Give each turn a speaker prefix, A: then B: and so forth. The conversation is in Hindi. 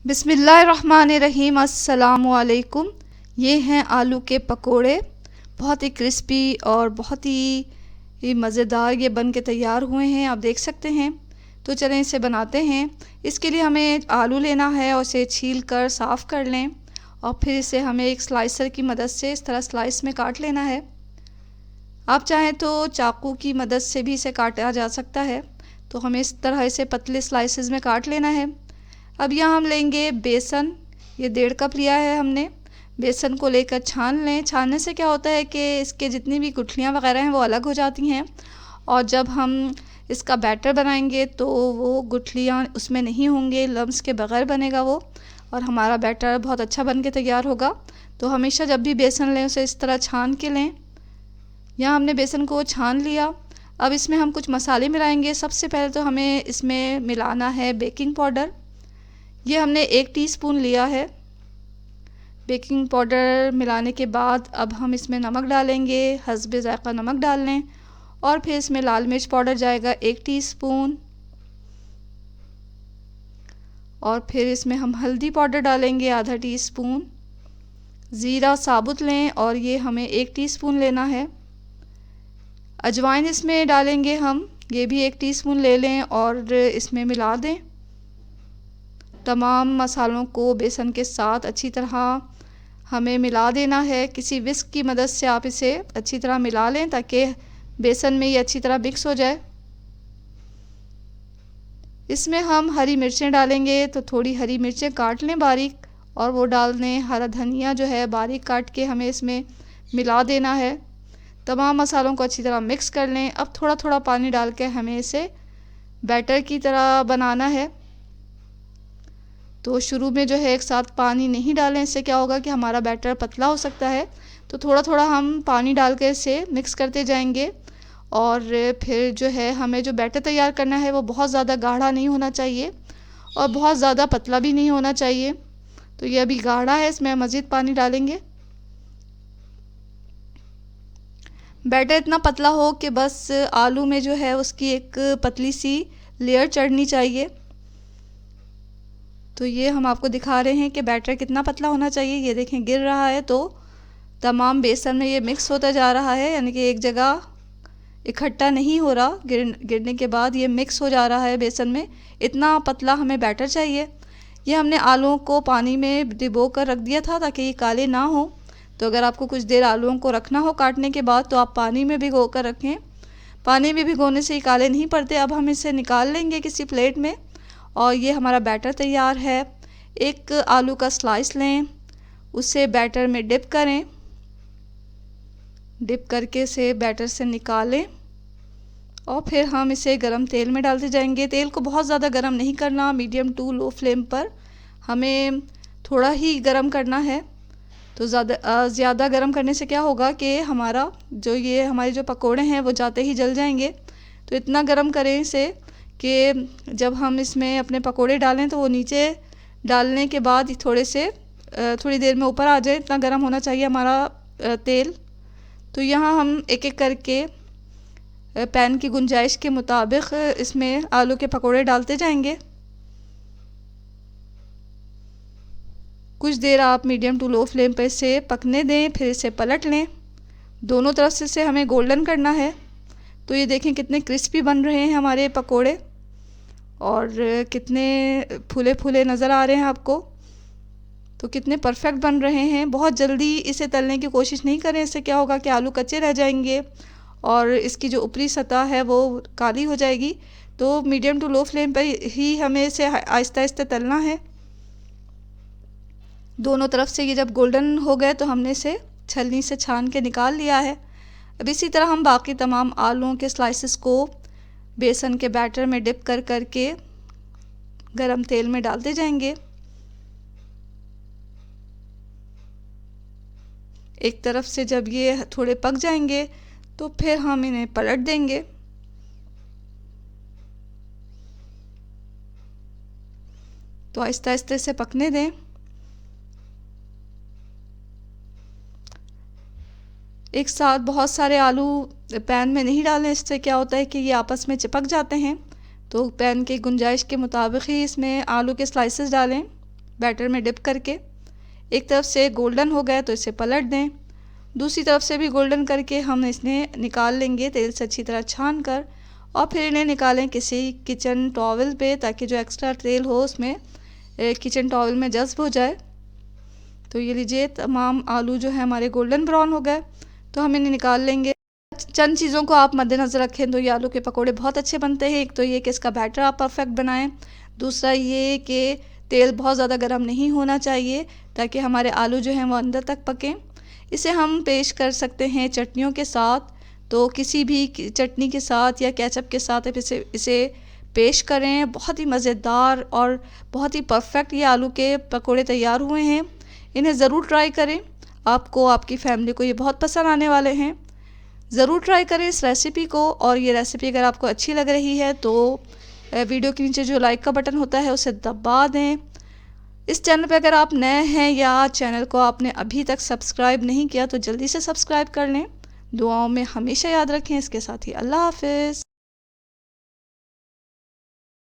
A: बिस्मिल्लाहिर्रहमानिर्रहीम। अस्सलामुअलैकुम। ये हैं आलू के पकोड़े, बहुत ही क्रिस्पी और बहुत ही मज़ेदार ये बन के तैयार हुए हैं, आप देख सकते हैं। तो चलें इसे बनाते हैं। इसके लिए हमें आलू लेना है और इसे छील कर साफ़ कर लें और फिर इसे हमें एक स्लाइसर की मदद से इस तरह स्लाइस में काट लेना है। आप चाहें तो चाकू की मदद से भी इसे काटा जा सकता है। तो हमें इस तरह इसे पतले स्लाइसेस में काट लेना है। अब यहाँ हम लेंगे बेसन, ये 1.5 कप लिया है हमने। बेसन को लेकर छान लें। छानने से क्या होता है कि इसके जितनी भी गुठलियाँ वगैरह हैं वो अलग हो जाती हैं और जब हम इसका बैटर बनाएंगे तो वो गुठलियाँ उसमें नहीं होंगे, लम्स के बग़ैर बनेगा वो और हमारा बैटर बहुत अच्छा बन के तैयार होगा। तो हमेशा जब भी बेसन लें उसे इस तरह छान के लें। यहाँ हमने बेसन को छान लिया। अब इसमें हम कुछ मसाले मिलाएंगे। सबसे पहले तो हमें इसमें मिलाना है बेकिंग पाउडर। ये हमने 1 टीस्पून लिया है। बेकिंग पाउडर मिलाने के बाद अब हम इसमें नमक डालेंगे, हस्बे ज़ायक़ा नमक डाल लें और फिर इसमें लाल मिर्च पाउडर जाएगा 1 टीस्पून और फिर इसमें हम हल्दी पाउडर डालेंगे आधा टीस्पून। ज़ीरा साबुत लें और ये हमें 1 टीस्पून लेना है। अजवाइन इसमें डालेंगे हम, ये भी 1 टीस्पून ले लें और इसमें मिला दें। तमाम मसालों को बेसन के साथ अच्छी तरह हमें मिला देना है। किसी विस्क की मदद से आप इसे अच्छी तरह मिला लें ताकि बेसन में ये अच्छी तरह मिक्स हो जाए। इसमें हम हरी मिर्चें डालेंगे, तो थोड़ी हरी मिर्चें काट लें बारीक और वो डाल दें। हरा धनिया जो है बारीक काट के हमें इसमें मिला देना है। तमाम मसालों को अच्छी तरह मिक्स कर लें। अब थोड़ा थोड़ा पानी डाल के हमें इसे बैटर की तरह बनाना है। तो शुरू में जो है एक साथ पानी नहीं डालें, इससे क्या होगा कि हमारा बैटर पतला हो सकता है। तो थोड़ा थोड़ा हम पानी डाल के इसे मिक्स करते जाएंगे और फिर जो है हमें जो बैटर तैयार करना है वो बहुत ज़्यादा गाढ़ा नहीं होना चाहिए और बहुत ज़्यादा पतला भी नहीं होना चाहिए। तो ये अभी गाढ़ा है, इसमें मज़ीद पानी डालेंगे। बैटर इतना पतला हो कि बस आलू में जो है उसकी एक पतली सी लेयर चढ़नी चाहिए। तो ये हम आपको दिखा रहे हैं कि बैटर कितना पतला होना चाहिए। ये देखें गिर रहा है तो तमाम बेसन में ये मिक्स होता जा रहा है, यानी कि एक जगह इकट्ठा नहीं हो रहा। गिरने के बाद ये मिक्स हो जा रहा है बेसन में। इतना पतला हमें बैटर चाहिए। ये हमने आलूओं को पानी में डिबो कर रख दिया था ताकि ये काले ना हो। तो अगर आपको कुछ देर आलूओं को रखना हो काटने के बाद तो आप पानी में भिगो कर रखें। पानी में भिगोने से ये काले नहीं पड़ते। अब हम इसे निकाल लेंगे किसी प्लेट में और ये हमारा बैटर तैयार है। एक आलू का स्लाइस लें, उसे बैटर में डिप करें, डिप करके इसे बैटर से निकालें और फिर हम इसे गरम तेल में डालते जाएंगे। तेल को बहुत ज़्यादा गरम नहीं करना, मीडियम टू लो फ्लेम पर हमें थोड़ा ही गरम करना है। तो ज़्यादा गरम करने से क्या होगा कि हमारे जो पकोड़े हैं वो जाते ही जल जाएंगे। तो इतना गरम करें इसे कि जब हम इसमें अपने पकोड़े डालें तो वो नीचे डालने के बाद थोड़ी देर में ऊपर आ जाए। इतना गर्म होना चाहिए हमारा तेल। तो यहाँ हम एक एक करके पैन की गुंजाइश के मुताबिक इसमें आलू के पकोड़े डालते जाएंगे। कुछ देर आप मीडियम टू लो फ्लेम पर इसे पकने दें, फिर इसे पलट लें। दोनों तरफ से इसे हमें गोल्डन करना है। तो ये देखें कितने क्रिस्पी बन रहे हैं हमारे पकोड़े और कितने फूले फूले नज़र आ रहे हैं आपको। तो कितने परफेक्ट बन रहे हैं। बहुत जल्दी इसे तलने की कोशिश नहीं करें, इससे क्या होगा कि आलू कच्चे रह जाएंगे और इसकी जो ऊपरी सतह है वो काली हो जाएगी। तो मीडियम टू लो फ्लेम पर ही हमें इसे आहिस्ता आहिस्ता तलना है। दोनों तरफ से ये जब गोल्डन हो गए तो हमने इसे छलनी से छान के निकाल लिया है। अब इसी तरह हम बाकी तमाम आलूओं के स्लाइसेस को बेसन के बैटर में डिप कर करके गरम तेल में डालते जाएंगे। एक तरफ से जब ये थोड़े पक जाएंगे तो फिर हम इन्हें पलट देंगे। तो आहिस्ता आहिस्ता से पकने दें। एक साथ बहुत सारे आलू पैन में नहीं डालें, इससे क्या होता है कि ये आपस में चिपक जाते हैं। तो पैन की गुंजाइश के मुताबिक ही इसमें आलू के स्लाइसेस डालें। बैटर में डिप करके। एक तरफ से गोल्डन हो गया तो इसे पलट दें, दूसरी तरफ से भी गोल्डन करके हम इन्हें निकाल लेंगे तेल से अच्छी तरह छान कर, और फिर इन्हें निकालें किसी किचन टॉवल पे, ताकि जो एक्स्ट्रा तेल हो उसमें किचन टॉवल में जज़्ब हो जाए। तो ये लीजिए तमाम आलू जो है हमारे गोल्डन ब्राउन हो गए, तो हम इन्हें निकाल लेंगे। चंद चीज़ों को आप मद्देनज़र रखें तो ये आलू के पकोड़े बहुत अच्छे बनते हैं। एक तो ये कि इसका बैटर आप परफेक्ट बनाएं, दूसरा ये कि तेल बहुत ज़्यादा गर्म नहीं होना चाहिए ताकि हमारे आलू जो हैं वो अंदर तक पकें। इसे हम पेश कर सकते हैं चटनियों के साथ, तो किसी भी चटनी के साथ या केचप के साथ इसे पेश करें। बहुत ही मज़ेदार और बहुत ही परफेक्ट ये आलू के पकोड़े तैयार हुए हैं। इन्हें ज़रूर ट्राई करें, आपको आपकी फैमिली को ये बहुत पसंद आने वाले हैं। ज़रूर ट्राई करें इस रेसिपी को, और ये रेसिपी अगर आपको अच्छी लग रही है तो वीडियो के नीचे जो लाइक का बटन होता है उसे दबा दें। इस चैनल पे अगर आप नए हैं या चैनल को आपने अभी तक सब्सक्राइब नहीं किया तो जल्दी से सब्सक्राइब कर लें। दुआओं में हमेशा याद रखें। इसके साथ ही अल्लाह हाफ़िज़।